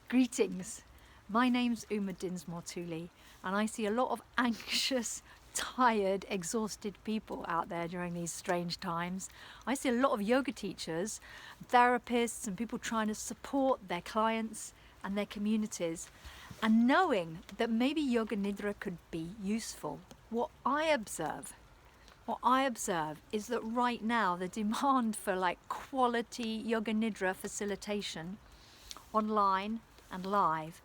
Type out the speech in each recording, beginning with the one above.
Greetings, my name's Uma Dinsmore-Tuli, and I see a lot of anxious, tired, exhausted people out there during these strange times. I see a lot of yoga teachers, therapists, and people trying to support their clients and their communities, and knowing that maybe Yoga Nidra could be useful. What I observe is that right now the demand for quality Yoga Nidra facilitation online and live,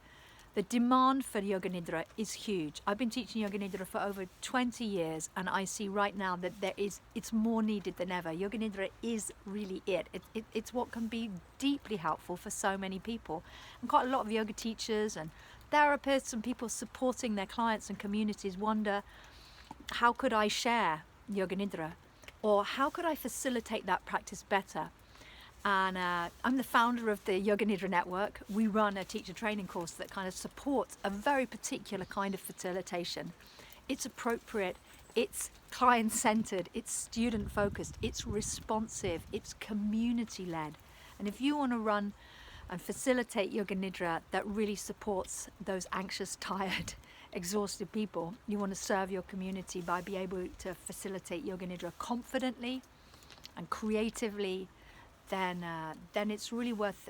the demand for Yoga Nidra is huge. I've been teaching Yoga Nidra for over 20 years, and I see right now that it's more needed than ever. Yoga Nidra is really it. It's what can be deeply helpful for so many people. And quite a lot of yoga teachers and therapists and people supporting their clients and communities wonder, how could I share Yoga Nidra? Or how could I facilitate that practice better? And I'm the founder of the Yoga Nidra Network. We run a teacher training course that kind of supports a very particular kind of facilitation. It's appropriate, it's client-centered, it's student-focused, it's responsive, it's community-led. And if you want to run and facilitate Yoga Nidra that really supports those anxious, tired, exhausted people, you want to serve your community by being able to facilitate Yoga Nidra confidently and creatively, then it's really worth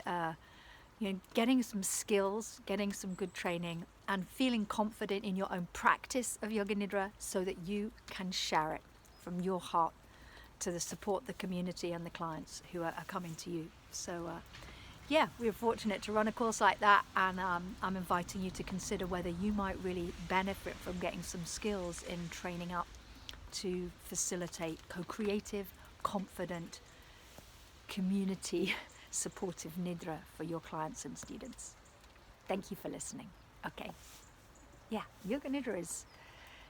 getting some skills, getting some good training, and feeling confident in your own practice of Yoga Nidra so that you can share it from your heart to support the community and the clients who are coming to you. So yeah, we're fortunate to run a course like that, and I'm inviting you to consider whether you might really benefit from getting some skills in training up to facilitate co-creative, confident, community supportive Nidra for your clients and students. Thank you for listening. Okay. Yeah, Yoga Nidra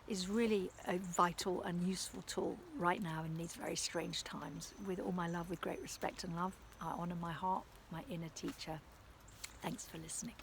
is really a vital and useful tool right now in these very strange times. With all my love, with great respect and love, I honor my heart, my inner teacher. Thanks for listening.